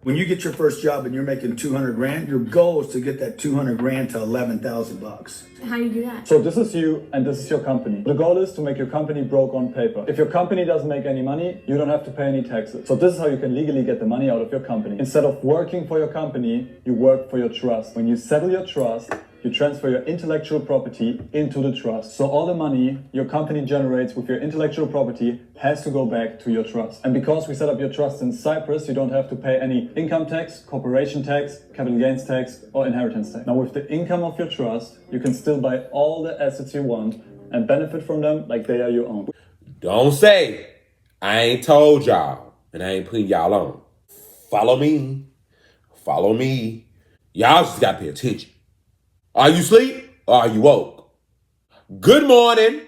When you get your first job and you're making 200 grand, your goal is to get that 200 grand to 11,000 bucks. How do you do that? So this is you and this is your company. The goal is to make your company broke on paper. If your company doesn't make any money, you don't have to pay any taxes. So this is how you can legally get the money out of your company. Instead of working for your company, you work for your trust. When you settle your trust, you transfer your intellectual property into the trust. So all the money your company generates with your intellectual property has to go back to your trust. And because we set up your trust in Cyprus, you don't have to pay any income tax, corporation tax, capital gains tax, or inheritance tax. Now with the income of your trust, you can still buy all the assets you want and benefit from them like they are your own. Don't say, I ain't told y'all, and I ain't putting y'all on. Follow me. Follow me. Y'all just gotta pay attention. Are you asleep or are you woke? Good morning.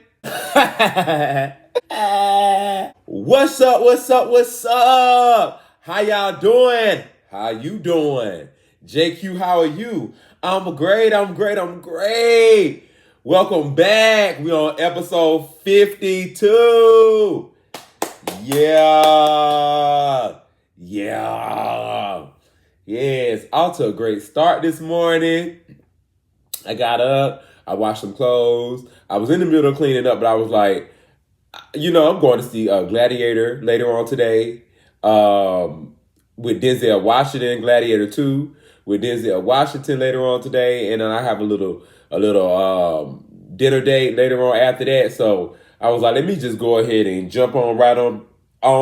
What's up, what's up, what's up? How y'all doing? How you doing? JQ, how are you? I'm great. Welcome back. We on episode 52. Yeah. Yes, off to a great start this morning. I got up, I washed some clothes. I was in the middle of cleaning up, but I was like, I'm going to see Gladiator later on today with Denzel Washington, Gladiator 2 with Denzel Washington later on today. And then I have a little dinner date later on after that. So I was like, let me just go ahead and jump on right on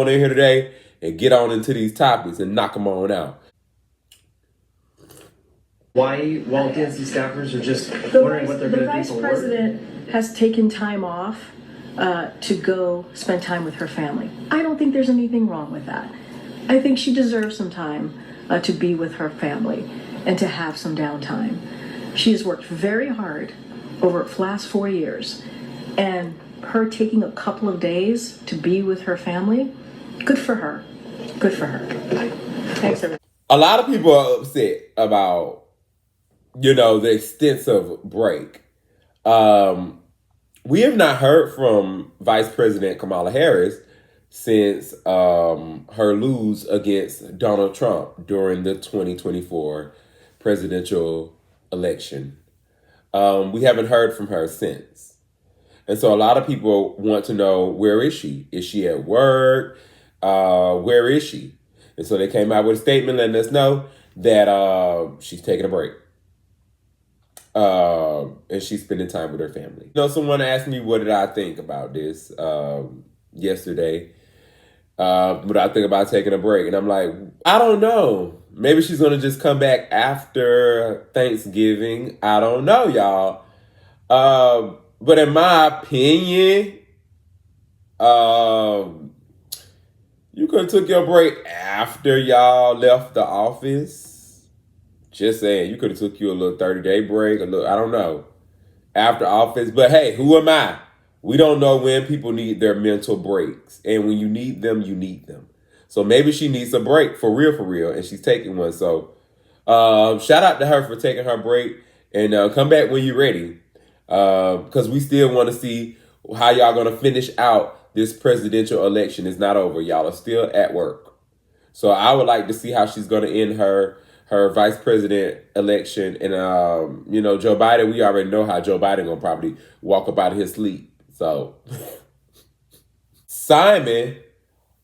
in here today and get on into these topics and knock them on out. Why Walt Disney staffers are just wondering what they're going to do for work? The vice president has taken time off to go spend time with her family. I don't think there's anything wrong with that. I think she deserves some time to be with her family and to have some downtime. She has worked very hard over the last 4 years, and her taking a couple of days to be with her family, good for her. Good for her. Thanks, everybody. A lot of people are upset about the extensive break. We have not heard from Vice President Kamala Harris since her lose against Donald Trump during the 2024 presidential election. We haven't heard from her since. And so a lot of people want to know, where is she? Is she at work? Where is she? And so they came out with a statement letting us know that she's taking a break. And she's spending time with her family. Someone asked me, what did I think about this yesterday? What I think about taking a break. And I'm like, I don't know. Maybe she's going to just come back after Thanksgiving. I don't know, y'all. But in my opinion, you could have took your break after y'all left the office. Just saying, you could have took you a little 30-day break, I don't know, after office. But hey, who am I? We don't know when people need their mental breaks. And when you need them, you need them. So maybe she needs a break for real, and she's taking one. So shout out to her for taking her break, and come back when you're ready. Because we still want to see how y'all going to finish out this presidential election. It's not over. Y'all are still at work. So I would like to see how she's going to end her vice president election. And, Joe Biden, we already know how Joe Biden gonna probably walk up out of his sleep. So Simon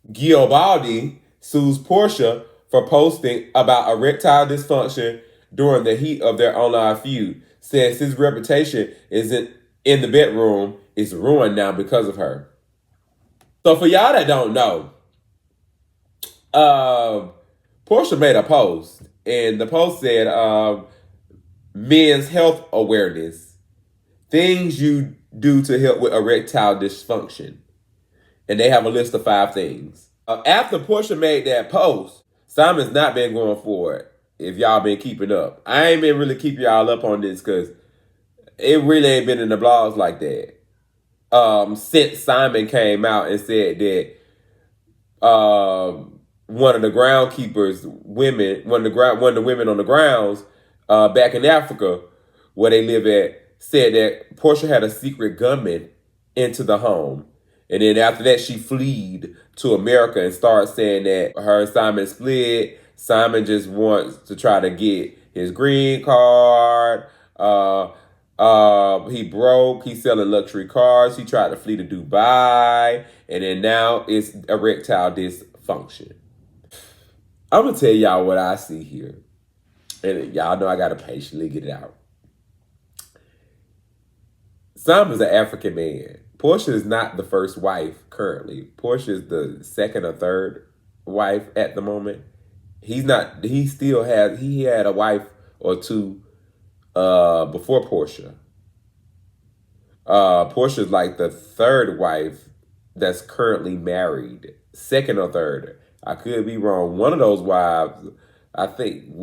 Giobaldi sues Porsha for posting about erectile dysfunction during the heat of their online feud, says his reputation isn't in the bedroom is ruined now because of her. So for y'all that don't know, Porsha made a post. And the post said, men's health awareness, things you do to help with erectile dysfunction. And they have a list of 5 things. After Porsha made that post, Simon's not been going for it, if y'all been keeping up. I ain't been really keeping y'all up on this because it really ain't been in the blogs like that. Since Simon came out and said that one of the groundskeepers, one of the women on the grounds back in Africa, where they live at, said that Porsha had a secret gunman into the home. And then after that, she fled to America and started saying that her and Simon split. Simon just wants to try to get his green card. He broke. He's selling luxury cars. He tried to flee to Dubai. And then now it's erectile dysfunction. I'm going to tell y'all what I see here. And y'all know I got to patiently get it out. Simon's an African man. Porsha is not the first wife currently. Porsha is the second or third wife at the moment. He had a wife or two before Porsha. Porsha is like the third wife that's currently married. Second or third. I could be wrong. One of those wives, I think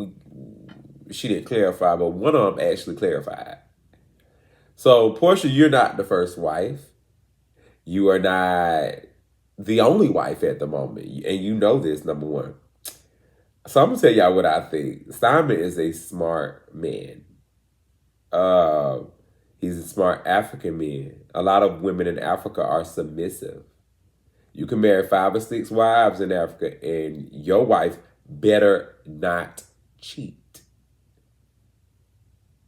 she didn't clarify, but one of them actually clarified. So, Porsha, you're not the first wife. You are not the only wife at the moment. And you know this, number one. So, I'm going to tell y'all what I think. Simon is a smart man. He's a smart African man. A lot of women in Africa are submissive. You can marry 5 or 6 wives in Africa, and your wife better not cheat.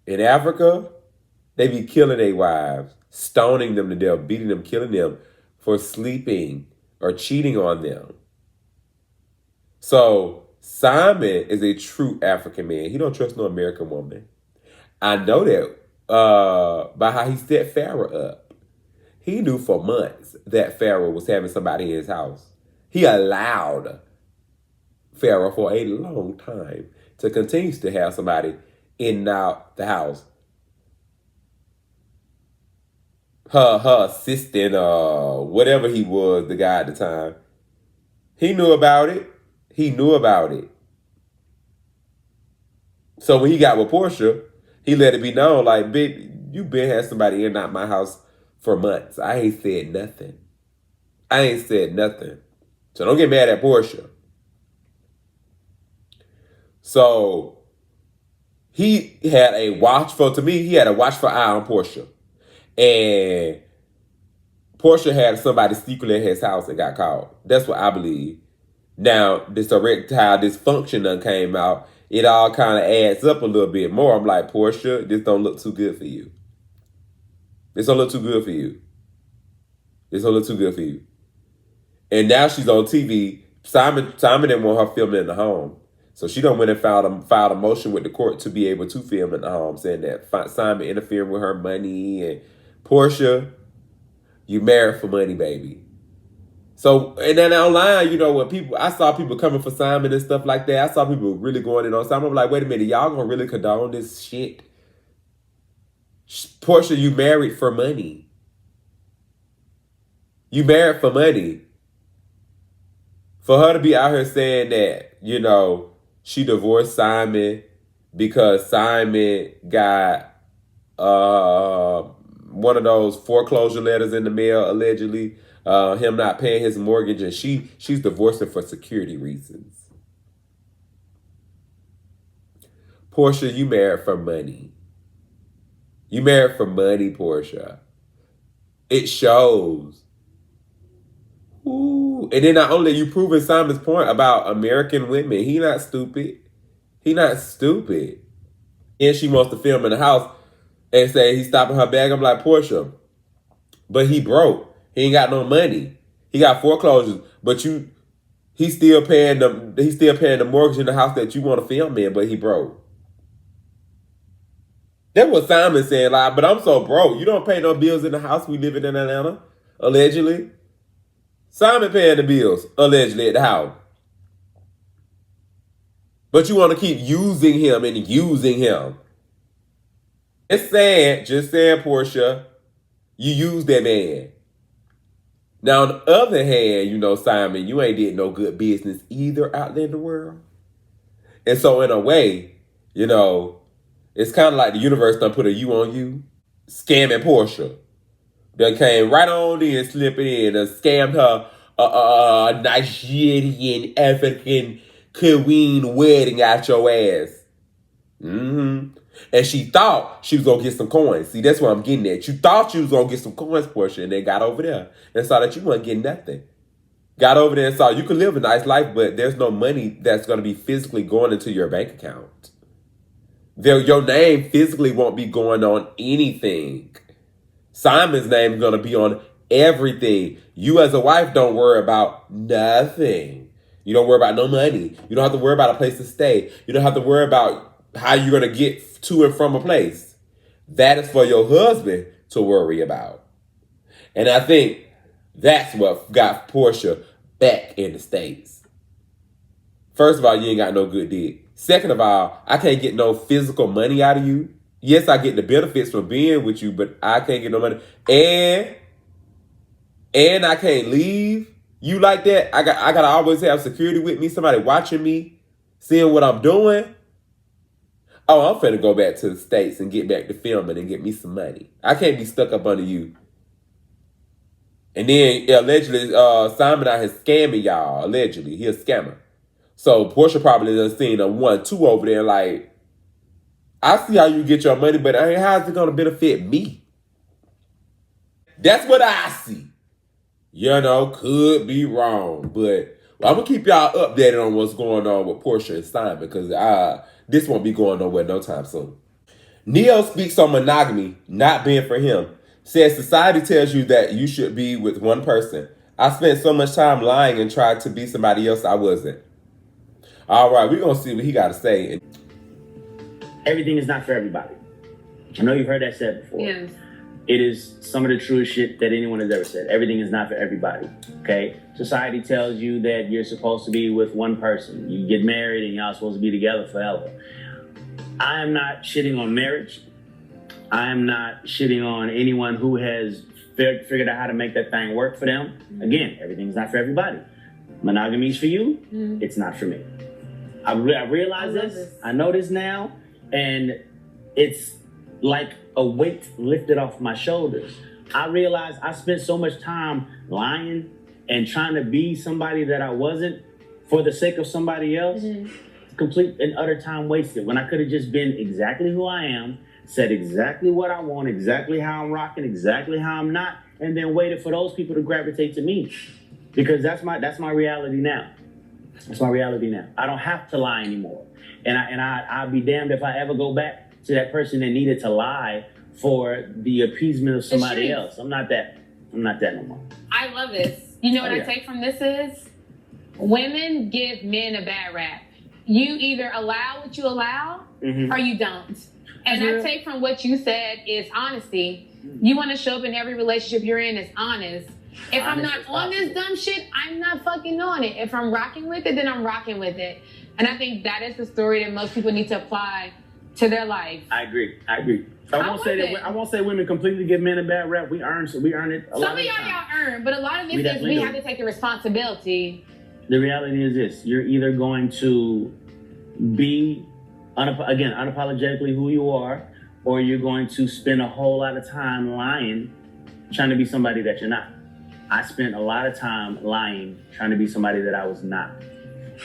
In Africa, they be killing their wives, stoning them to death, beating them, killing them for sleeping or cheating on them. So Simon is a true African man. He don't trust no American woman. I know that by how he set Pharaoh up. He knew for months that Pharaoh was having somebody in his house. He allowed Pharaoh for a long time to continue to have somebody in and out the house. Her assistant, whatever he was, the guy at the time. He knew about it. So when he got with Porsha, he let it be known, like, babe, you been had somebody in and out my house for months. I ain't said nothing. So don't get mad at Porsha. So he had a watchful eye on Porsha. And Porsha had somebody secretly in his house and got caught. That's what I believe. Now, this erectile dysfunction done came out. It all kind of adds up a little bit more. I'm like, Porsha, this don't look too good for you. And now she's on TV. Simon didn't want her filming in the home. So she done went and filed a motion with the court to be able to film in the home, saying that Simon interfering with her money. And Porsha, you married for money, baby. So, and then online, when I saw people coming for Simon and stuff like that. I saw people really going in on Simon. I'm like, wait a minute, y'all gonna really condone this shit? Porsha, you married for money. For her to be out here saying that, she divorced Simon because Simon got one of those foreclosure letters in the mail, allegedly, him not paying his mortgage, and she's divorcing for security reasons. Porsha, you married for money. Porsha. It shows. Ooh. And then not only are you proving Simon's point about American women, he not stupid. And she wants to film in the house and say he's stopping her bag. I'm like, Porsha, but he broke. He ain't got no money. He got foreclosures, but he's still paying the mortgage in the house that you want to film in, but he broke. That's what Simon said, like, but I'm so broke. You don't pay no bills in the house we live in Atlanta, allegedly. Simon paying the bills, allegedly, at the house. But you want to keep using him. It's sad, just saying, Porsha, you use that man. Now, on the other hand, Simon, you ain't did no good business either out there in the world. And so, in a way, it's kind of like the universe done put a you on you. Scamming Porsha. Done came right on in, slipping in, and scammed her a Nigerian African queen wedding out your ass. Mm-hmm. And she thought she was going to get some coins. See, that's what I'm getting at. You thought you was going to get some coins, Porsha, and they got over there and saw that you wasn't getting nothing. got over there and saw you can live a nice life, but there's no money that's going to be physically going into your bank account. Your name physically won't be going on anything. Simon's name is going to be on everything. You as a wife don't worry about nothing. You don't worry about no money. You don't have to worry about a place to stay. You don't have to worry about how you're going to get to and from a place. That is for your husband to worry about. And I think that's what got Porsha back in the States. First of all, you ain't got no good dick. Second of all, I can't get no physical money out of you. Yes, I get the benefits from being with you, but I can't get no money. And I can't leave you like that. I gotta always have security with me, somebody watching me, seeing what I'm doing. Oh, I'm finna go back to the States and get back to filming and get me some money. I can't be stuck up under you. And then allegedly, Simon out here scamming y'all. Allegedly, he a scammer. So Porsha probably done seen a 1-2 over there. Like, I see how you get your money, but how's it gonna benefit me? That's what I see. You know, could be wrong, but I'm gonna keep y'all updated on what's going on with Porsha and Simon because this won't be going nowhere no time soon. Neyo speaks on monogamy not being for him. Says society tells you that you should be with one person. I spent so much time lying and tried to be somebody else I wasn't. All right, we're going to see what he got to say. Everything is not for everybody. I know you've heard that said before. Yes. It is some of the truest shit that anyone has ever said. Everything is not for everybody, okay? Society tells you that you're supposed to be with one person. You get married and y'all supposed to be together forever. I am not shitting on marriage. I am not shitting on anyone who has figured out how to make that thing work for them. Again, everything's not for everybody. Monogamy is for you. It's not for me. I realize this. I know this now. And it's like a weight lifted off my shoulders. I realized I spent so much time lying and trying to be somebody that I wasn't for the sake of somebody else. Complete and utter time wasted when I could have just been exactly who I am, said exactly what I want, exactly how I'm rocking, exactly how I'm not, and then waited for those people to gravitate to me. Because that's my reality now. That's my reality now. I don't have to lie anymore. And I'll be damned if I ever go back to that person that needed to lie for the appeasement of somebody else. I'm not that no more. I love this. You know what I take from this is? Women give men a bad rap. You either allow what you allow or you don't. And I take from what you said is honesty. You want to show up in every relationship you're in as honest. If I'm not on this dumb shit, I'm not fucking on it. If I'm rocking with it, then I'm rocking with it. And I think that is the story that most people need to apply to their life. I agree. I won't say women completely give men a bad rap. We earn it. Some of y'all earn, but a lot of it is we have to take the responsibility. The reality is this: you're either going to be unapologetically who you are, or you're going to spend a whole lot of time lying, trying to be somebody that you're not. I spent a lot of time lying, trying to be somebody that I was not.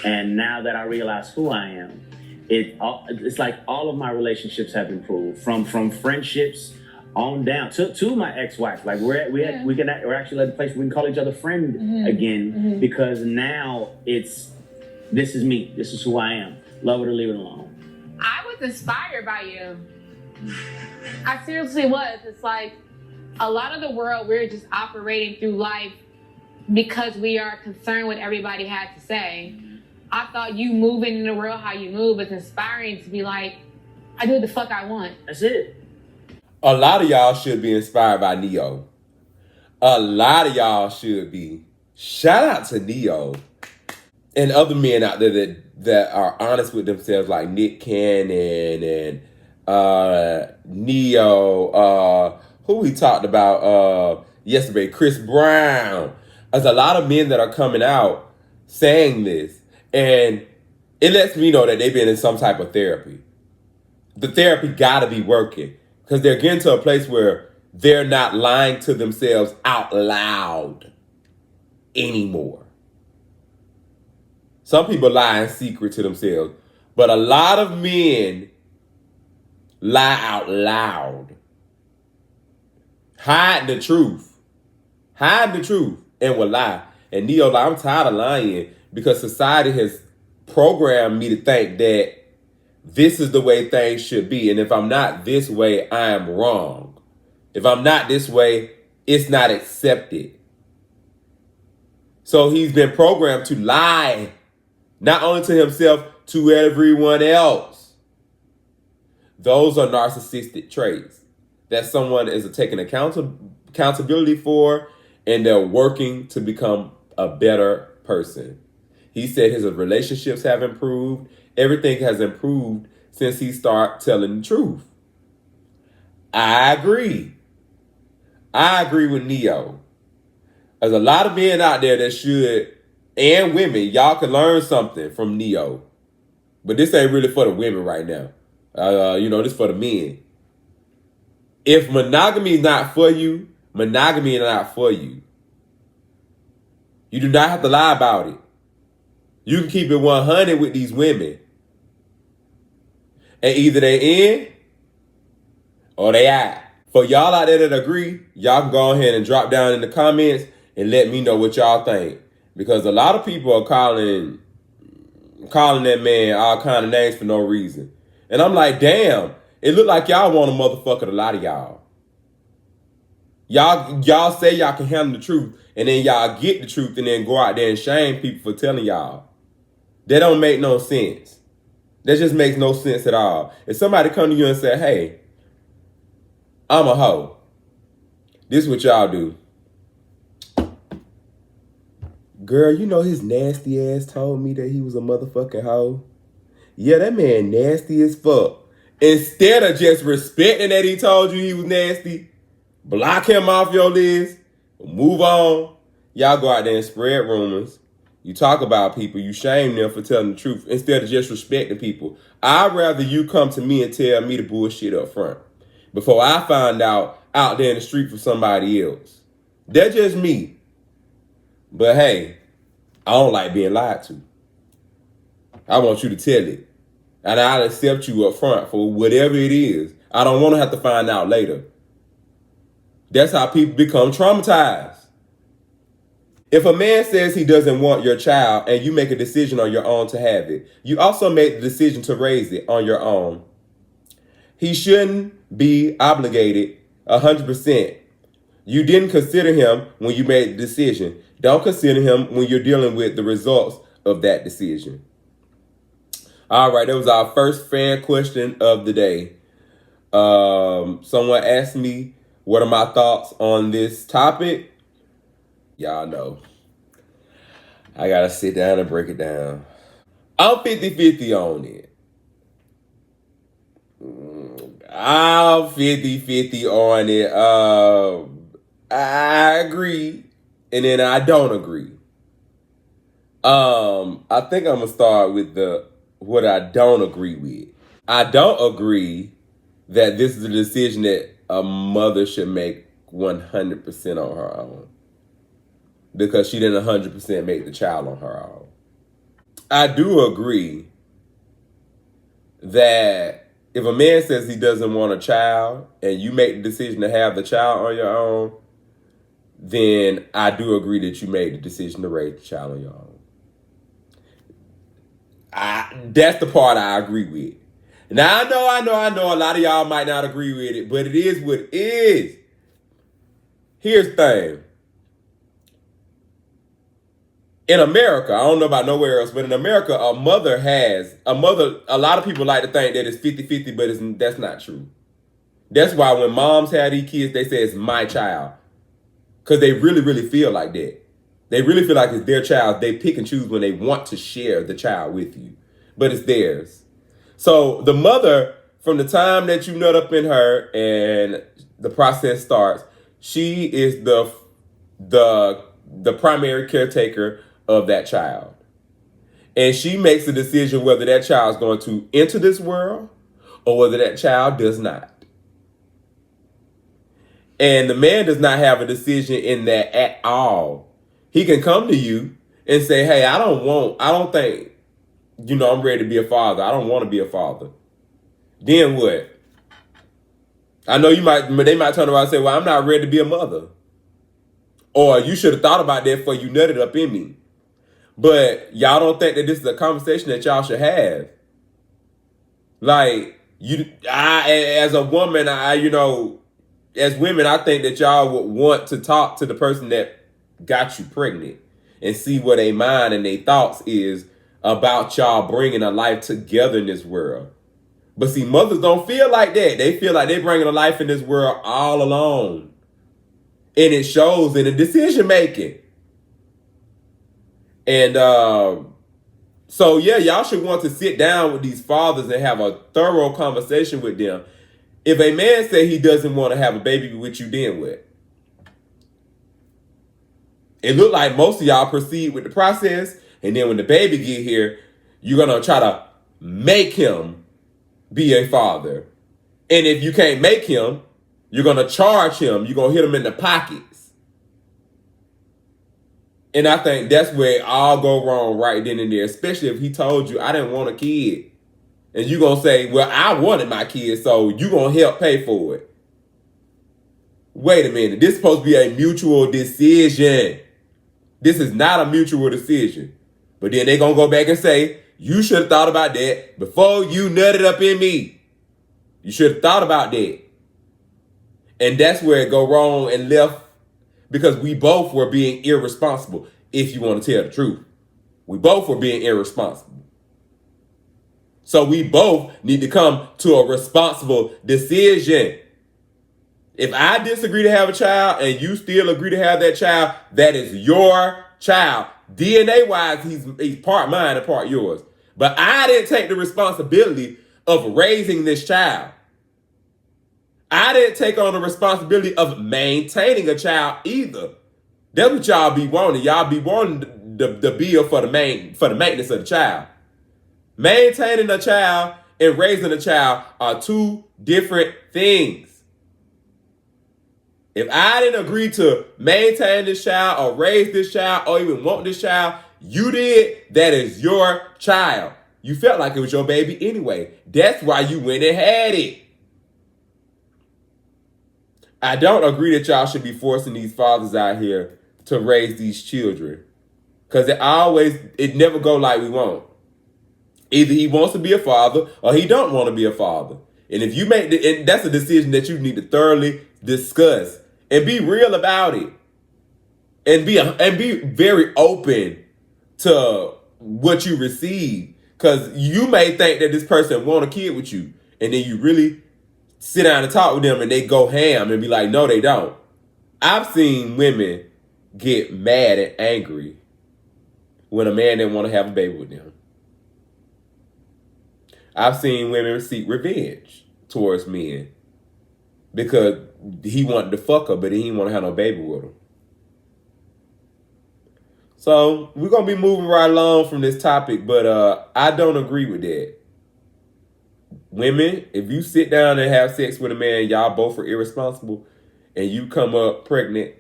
And now that I realize who I am, it's like all of my relationships have improved from friendships on down to my ex-wife. Like we're actually at the place where we can call each other friend again because now this is me. This is who I am. Love it or leave it alone. I was inspired by you. I seriously was. It's like a lot of the world, we're just operating through life because we are concerned what everybody had to say. I thought you moving in the world how you move was inspiring to be like, I do what the fuck I want. That's it. A lot of y'all should be inspired by Neyo. A lot of y'all should be. Shout out to Neyo and other men out there that are honest with themselves, like Nick Cannon and Neyo, who we talked about yesterday, Chris Brown. There's a lot of men that are coming out saying this. And it lets me know that they've been in some type of therapy. The therapy gotta be working because they're getting to a place where they're not lying to themselves out loud anymore. Some people lie in secret to themselves, but a lot of men lie out loud. Hide the truth and will lie. And Neyo, like, I'm tired of lying because society has programmed me to think that this is the way things should be. And if I'm not this way, I am wrong. If I'm not this way, it's not accepted. So he's been programmed to lie, not only to himself, to everyone else. Those are narcissistic traits that someone is taking accountability for, and they're working to become a better person. He said his relationships have improved. Everything has improved since he started telling the truth. I agree. I agree with Neyo. There's a lot of men out there that should, and women, y'all can learn something from Neyo. But this ain't really for the women right now. This for the men. If monogamy is not for you, monogamy is not for you. You do not have to lie about it. You can keep it 100 with these women. And either they in or they out. For y'all out there that agree, y'all can go ahead and drop down in the comments and let me know what y'all think. Because a lot of people are calling that man all kind of names for no reason. And I'm like, damn, it look like y'all want a motherfucker to lie to y'all. Y'all say y'all can handle the truth, and then y'all get the truth and then go out there and shame people for telling y'all. That don't make no sense. That just makes no sense at all. If somebody come to you and say, hey, I'm a hoe, this is what y'all do. Girl, you know his nasty ass told me that he was a motherfucking hoe. Yeah, that man nasty as fuck. Instead of just respecting that he told you he was nasty, block him off your list, move on. Y'all go out there and spread rumors. You talk about people, you shame them for telling the truth instead of just respecting people. I'd rather you come to me and tell me the bullshit up front before I find out there in the street for somebody else. That's just me. But hey, I don't like being lied to. I want you to tell it. And I'll accept you up front for whatever it is. I don't want to have to find out later. That's how people become traumatized. If a man says he doesn't want your child and you make a decision on your own to have it, you also make the decision to raise it on your own. He shouldn't be obligated 100%. You didn't consider him when you made the decision. Don't consider him when you're dealing with the results of that decision. All right, that was our first fan question of the day. Someone asked me, what are my thoughts on this topic? Y'all know. I gotta sit down and break it down. I'm 50-50 on it. I'm 50-50 on it. I agree, and then I don't agree. I think I'm gonna start with what I don't agree with. I don't agree that this is a decision that a mother should make 100% on her own, because she didn't 100% make the child on her own. I do agree that if a man says he doesn't want a child and you make the decision to have the child on your own, then I do agree that you made the decision to raise the child on your own. That's the part I agree with. Now, I know a lot of y'all might not agree with it, but it is what it is. Here's the thing. In America, I don't know about nowhere else, but in America, a lot of people like to think that it's 50-50, but that's not true. That's why when moms have these kids, they say it's my child. Because they really, really feel like that. They really feel like it's their child. They pick and choose when they want to share the child with you. But it's theirs. So the mother, from the time that you nut up in her and the process starts, she is the primary caretaker of that child. And she makes the decision whether that child is going to enter this world or whether that child does not. And the man does not have a decision in that at all. He can come to you and say, hey, I don't think, I'm ready to be a father. I don't want to be a father. Then what? I know they might turn around and say, well, I'm not ready to be a mother. Or you should have thought about that before you nutted up in me. But y'all don't think that this is a conversation that y'all should have. Like, as a woman, as women, I think that y'all would want to talk to the person that got you pregnant and see what their mind and their thoughts is about y'all bringing a life together in this world. But see, mothers don't feel like that. They feel like they're bringing a life in this world all alone. And it shows in the decision making. And so, yeah, y'all should want to sit down with these fathers and have a thorough conversation with them. If a man says he doesn't want to have a baby with you, then what? It looked like most of y'all proceed with the process, and then when the baby get here, you're going to try to make him be a father. And if you can't make him, you're going to charge him. You're going to hit him in the pockets. And I think that's where it all go wrong right then and there, especially if he told you, I didn't want a kid. And you're going to say, well, I wanted my kid, so you're going to help pay for it. Wait a minute. This is supposed to be a mutual decision. This is not a mutual decision. But then they're going to go back and say, you should have thought about that before you nutted up in me. You should have thought about that. And that's where it go wrong and left, because we both were being irresponsible, if you want to tell the truth. We both were being irresponsible. So we both need to come to a responsible decision. If I disagree to have a child and you still agree to have that child, that is your child. DNA-wise, he's part mine and part yours. But I didn't take the responsibility of raising this child. I didn't take on the responsibility of maintaining a child either. That's what y'all be wanting. Y'all be wanting the bill for the maintenance of the child. Maintaining a child and raising a child are two different things. If I didn't agree to maintain this child or raise this child or even want this child, you did. That is your child. You felt like it was your baby anyway. That's why you went and had it. I don't agree that y'all should be forcing these fathers out here to raise these children. Because it never go like we want. Either he wants to be a father or he don't want to be a father. And if you and that's a decision that you need to thoroughly discuss and be real about it. And be very open to what you receive. Because you may think that this person want a kid with you. And then you really sit down and talk with them and they go ham and be like, no, they don't. I've seen women get mad and angry when a man didn't want to have a baby with them. I've seen women seek revenge towards men because he wanted to fuck her, but he didn't want to have no baby with her. So we're going to be moving right along from this topic, but I don't agree with that. Women, if you sit down and have sex with a man, y'all both are irresponsible, and you come up pregnant,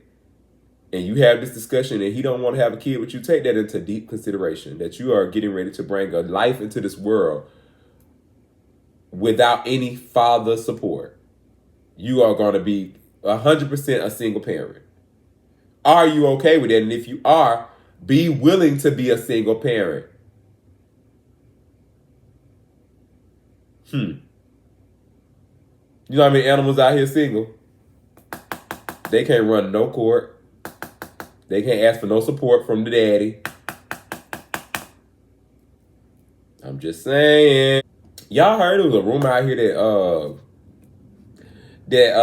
and you have this discussion, and he don't want to have a kid with you, take that into deep consideration, that you are getting ready to bring a life into this world without any father support. You are going to be 100% a single parent. Are you okay with that? And if you are, be willing to be a single parent. You know how many animals out here single? They can't run no court. They can't ask for no support from the daddy. I'm just saying. Y'all heard there was a rumor out here that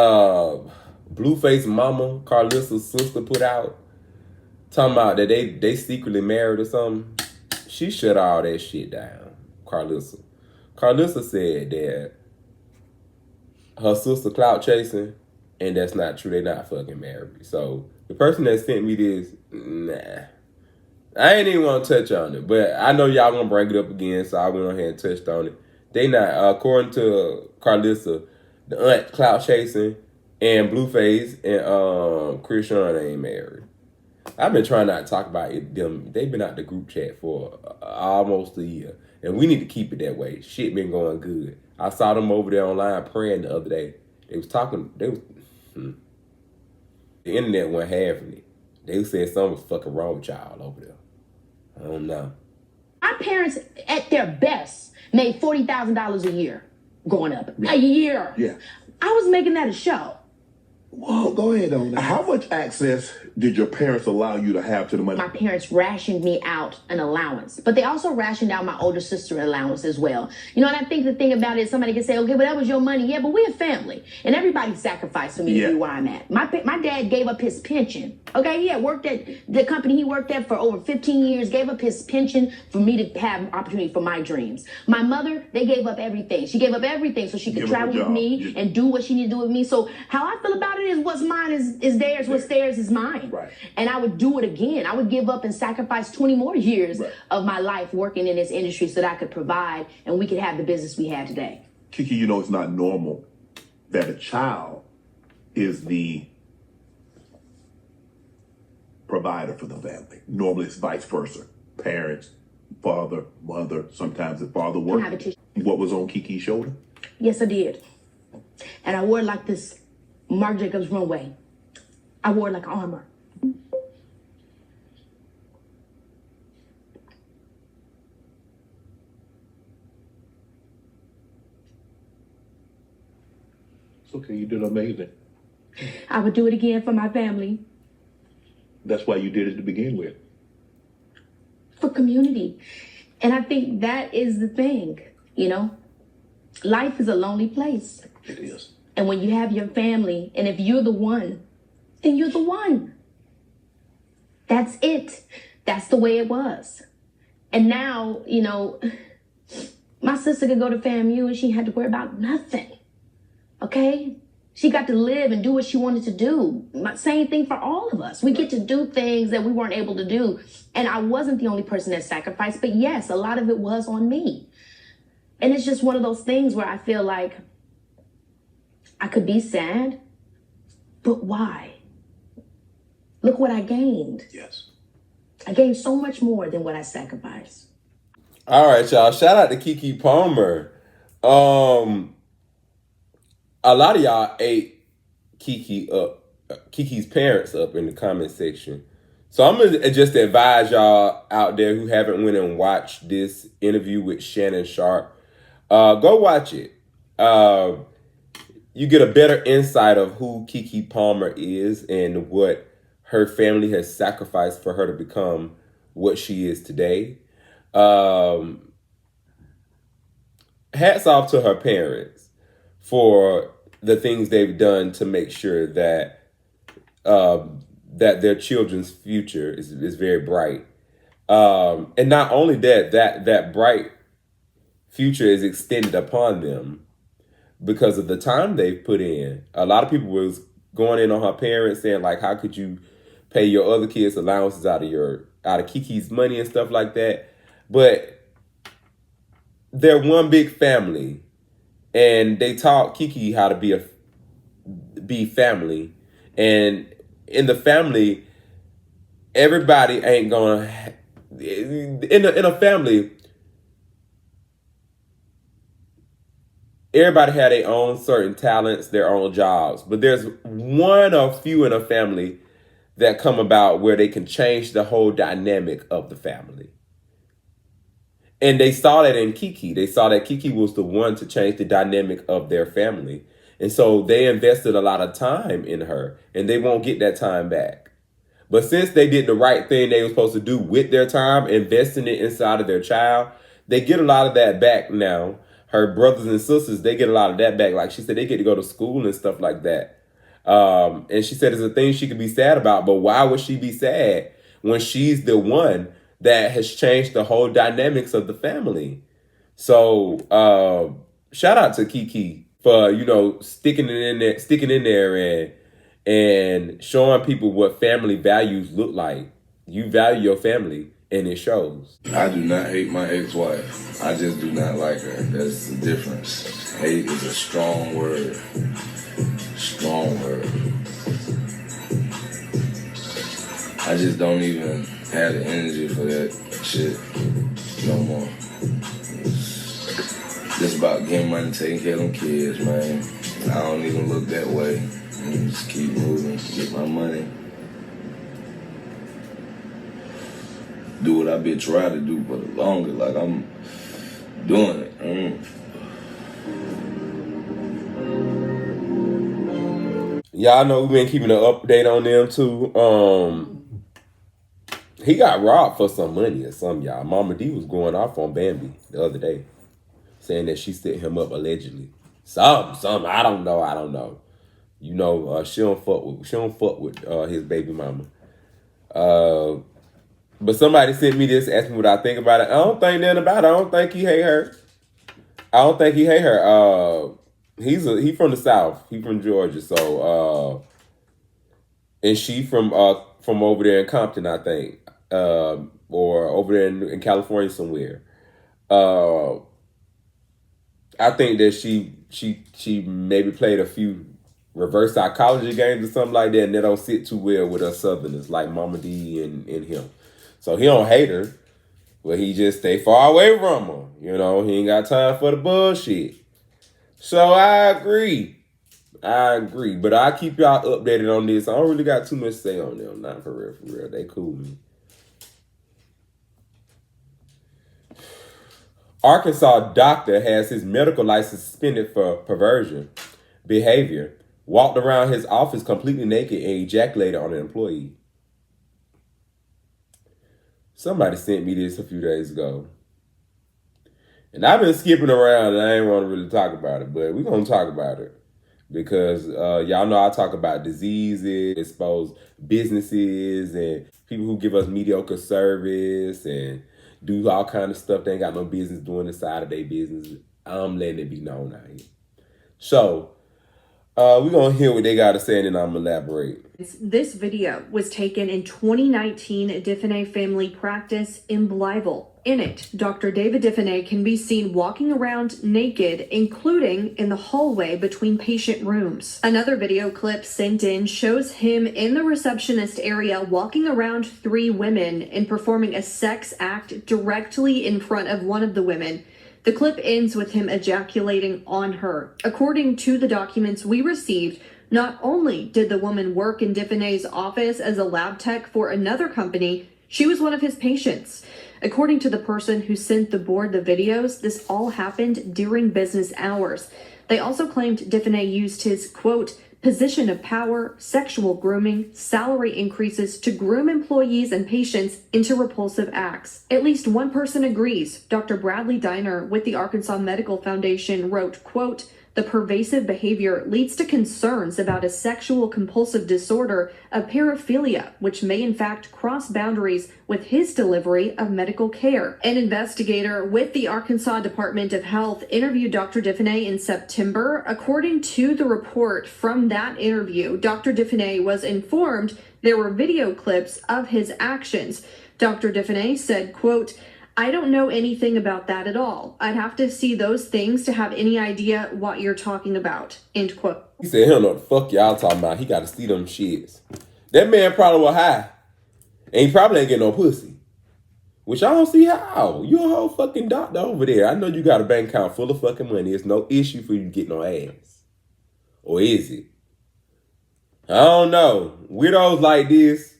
Blueface mama, Carlissa's sister, put out, talking about that they secretly married or something. She shut all that shit down, Carlissa. Carlissa said that her sister clout chasing, and that's not true. They not fucking married. So the person that sent me this, nah. I ain't even want to touch on it, but I know y'all gonna bring it up again, so I went on ahead and touched on it. They not, according to Carlissa, the aunt clout chasing and Blueface and Christian ain't married. I've been trying not to talk about it. They've been out the group chat for almost a year. And we need to keep it that way. Shit been going good. I saw them over there online praying the other day. They was talking, the internet wasn't having it. They said something was fucking wrong with y'all over there. I don't know. My parents, at their best, made $40,000 a year growing up. A year. Yeah. I was making that a show. Well, go ahead on that. How much access did your parents allow you to have to the money? My parents rationed me out an allowance, but they also rationed out my older sister allowance as well. You know, and I think the thing about it, somebody can say, okay, well, that was your money. Yeah, but we're a family, and everybody sacrificed for me to be where I'm at. My dad gave up his pension. Okay, he had worked at the company he worked at for over 15 years, gave up his pension for me to have an opportunity for my dreams. My mother, they gave up everything. She gave up everything so she could travel with me and do what she needed to do with me. So how I feel about it is what's mine is theirs, what's theirs is mine. Right. And I would do it again. I would give up and sacrifice 20 more years of my life working in this industry so that I could provide and we could have the business we have today. Keke, you know it's not normal that a child is the provider for the family. Normally it's vice versa. Parents, father, mother, sometimes the father works. What was on Keke's shoulder? Yes, I did. And I wore it like this Marc Jacobs runway. I wore it like armor. It's okay, you did amazing. I would do it again for my family. That's why you did it to begin with. For community. And I think that is the thing, you know? Life is a lonely place. It is. And when you have your family, and if you're the one, then you're the one. That's it. That's the way it was. And now, you know, my sister could go to FAMU and she had to worry about nothing. Okay? She got to live and do what she wanted to do. Same thing for all of us. We get to do things that we weren't able to do. And I wasn't the only person that sacrificed, but yes, a lot of it was on me. And it's just one of those things where I feel like I could be sad, but why? Look what I gained. Yes. I gained so much more than what I sacrificed. All right, y'all. Shout out to Keke Palmer. A lot of y'all ate Keke's parents up in the comment section. So I'm going to just advise y'all out there who haven't went and watched this interview with Shannon Sharp. Go watch it. You get a better insight of who Keke Palmer is and what her family has sacrificed for her to become what she is today. Hats off to her parents for the things they've done to make sure that that their children's future is very bright. And not only that bright future is extended upon them because of the time they've put in. A lot of people was going in on her parents saying, like, how could you pay your other kids' allowances out of Keke's money and stuff like that? But they're one big family, and they taught Keke how to be family. And in the family, everybody ain't gonna in a family. Everybody had their own certain talents, their own jobs. But there's one or few in a family that come about where they can change the whole dynamic of the family. And they saw that in Keke. They saw that Keke was the one to change the dynamic of their family. And so they invested a lot of time in her, and they won't get that time back. But since they did the right thing they were supposed to do with their time, investing it inside of their child, they get a lot of that back now. Her brothers and sisters, they get a lot of that back. Like she said, they get to go to school and stuff like that. And she said it's a thing she could be sad about, but why would she be sad when she's the one that has changed the whole dynamics of the family? So shout out to Keke for, you know, sticking in there and showing people what family values look like. You value your family, and it shows. I do not hate my ex-wife. I just do not like her. That's the difference. Hate is a strong word. Strong word. I just don't even have the energy for that shit no more. It's just about getting money, taking care of them kids, man. I don't even look that way. I just keep moving, get my money. do what I've been trying to do for the longest. Like, I'm doing it. Y'all know we've been keeping an update on them too. He got robbed for some money or something, y'all. Mama D was going off on Bambi the other day, saying that she set him up allegedly. Something. I don't know. You know, she don't fuck with his baby mama. But somebody sent me this, asked me what I think about it. I don't think nothing about it. I don't think he hate her. He from the South. He from Georgia. So and she from over there in Compton, I think. Or over there in California somewhere. I think that she maybe played a few reverse psychology games or something like that, and they don't sit too well with us Southerners like Mama D and him. So he don't hate her, but he just stay far away from her. You know, he ain't got time for the bullshit. So I agree. But I keep y'all updated on this. I don't really got too much to say on them. Not for real. They cool with me. Arkansas doctor has his medical license suspended for perversion behavior. Walked around his office completely naked and ejaculated on an employee. Somebody sent me this a few days ago. And I've been skipping around and I ain't want to really talk about it, but we're going to talk about it. Because y'all know I talk about diseases, expose businesses, and people who give us mediocre service and do all kind of stuff they ain't got no business doing inside of their business. I'm letting it be known out here. So, we're going to hear what they got to say and then I'm going to elaborate. This video was taken in 2019 at Diffenay Family Practice in Blytheville. In it, Dr. David Diffenay can be seen walking around naked, including in the hallway between patient rooms. Another video clip sent in shows him in the receptionist area walking around 3 women and performing a sex act directly in front of one of the women. The clip ends with him ejaculating on her. According to the documents we received, not only did the woman work in Diffenay's office as a lab tech for another company, she was one of his patients. According to the person who sent the board the videos, this all happened during business hours. They also claimed Diffenay used his, quote, position of power, sexual grooming, salary increases to groom employees and patients into repulsive acts. At least one person agrees. Dr. Bradley Diner with the Arkansas Medical Foundation wrote, quote, the pervasive behavior leads to concerns about a sexual compulsive disorder of paraphilia, which may in fact cross boundaries with his delivery of medical care. An investigator with the Arkansas Department of Health interviewed Dr. Diffenay in September. According to the report from that interview, Dr. Diffenay was informed there were video clips of his actions. Dr. Diffenay said, quote, I don't know anything about that at all. I'd have to see those things to have any idea what you're talking about, end quote. He said, he don't know what the fuck y'all talking about. He got to see them shits. That man probably was high. And he probably ain't getting no pussy. Which I don't see how. You a whole fucking doctor over there. I know you got a bank account full of fucking money. It's no issue for you to get no ass. Or is it? I don't know. Weirdos like this.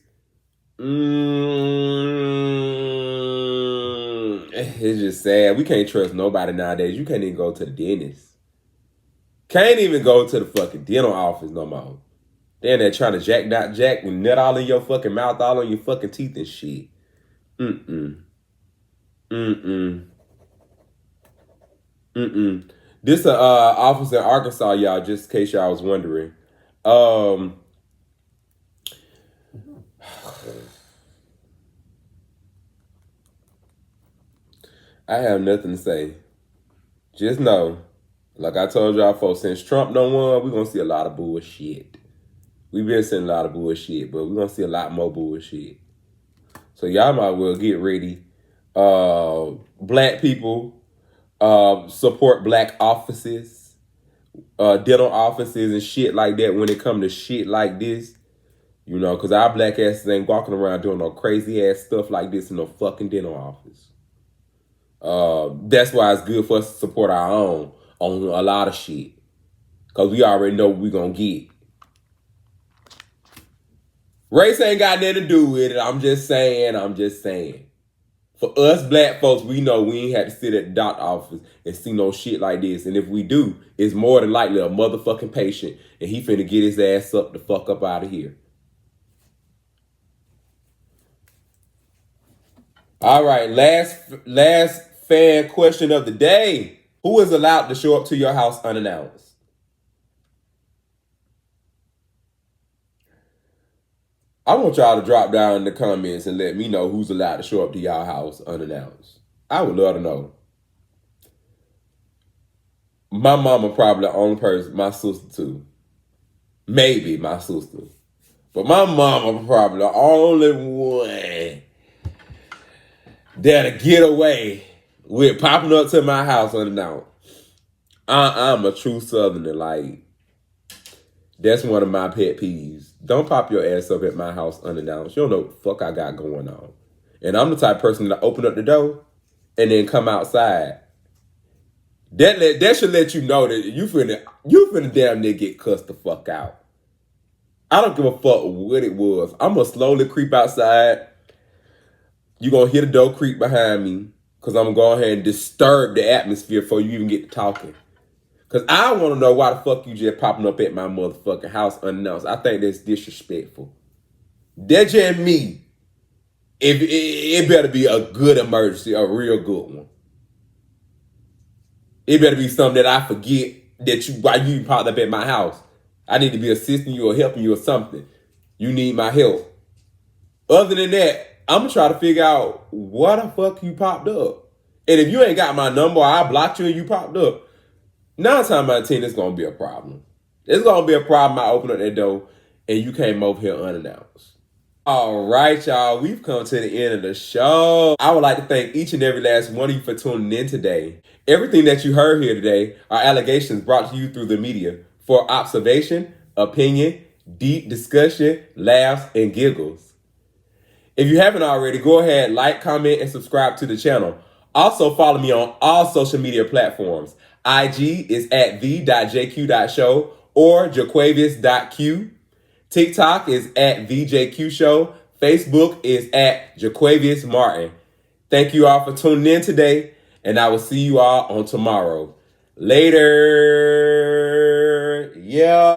It's just sad. We can't trust nobody nowadays. You can't even go to the dentist. Can't even go to the fucking dental office no more. Then they're trying to jack with nut all in your fucking mouth, all on your fucking teeth and shit. This office in Arkansas, y'all, just in case y'all was wondering. I have nothing to say. Just know, like I told y'all folks, since Trump done won, we're going to see a lot of bullshit. We've been seeing a lot of bullshit, but we're going to see a lot more bullshit. So y'all might well get ready. Black people support black offices, dental offices and shit like that when it comes to shit like this. You know, because our black asses ain't walking around doing no crazy ass stuff like this in no fucking dental office. That's why it's good for us to support our own on a lot of shit. Because we already know what we're going to get. Race ain't got nothing to do with it. I'm just saying. For us black folks, we know we ain't had to sit at the doctor office and see no shit like this. And if we do, it's more than likely a motherfucking patient, and he finna get his ass up the fuck up out of here. All right, last fan question of the day. Who is allowed to show up to your house unannounced? I want y'all to drop down in the comments and let me know who's allowed to show up to y'all house unannounced. I would love to know. My mama probably the only person, my sister too. Maybe my sister. But my mama probably the only one that'll get away with popping up to my house unannounced. I'm a true Southerner. Like, that's one of my pet peeves. Don't pop your ass up at my house unannounced. You don't know what the fuck I got going on. And I'm the type of person to open up the door and then come outside. That should let you know that you finna damn near get cussed the fuck out. I don't give a fuck what it was. I'm gonna slowly creep outside. You gonna hear the door creak behind me because I'm gonna go ahead and disturb the atmosphere before you even get to talking. Because I want to know why the fuck you just popping up at my motherfucking house unannounced. I think that's disrespectful. That's just me. It better be a good emergency, a real good one. It better be something that I forget that why you popped up at my house. I need to be assisting you or helping you or something. You need my help. Other than that, I'm going to try to figure out why the fuck you popped up. And if you ain't got my number or I blocked you and you popped up, 9 times out of 10, it's going to be a problem. It's going to be a problem. I open up that door and you came over here unannounced. All right, y'all. We've come to the end of the show. I would like to thank each and every last one of you for tuning in today. Everything that you heard here today are allegations brought to you through the media for observation, opinion, deep discussion, laughs, and giggles. If you haven't already, go ahead, like, comment, and subscribe to the channel. Also, follow me on all social media platforms. IG is at the.jq.show or jaquavius.q. TikTok is at VJQ Facebook is at Jaquavius Martin. Thank you all for tuning in today, and I will see you all on tomorrow. Later. Yeah.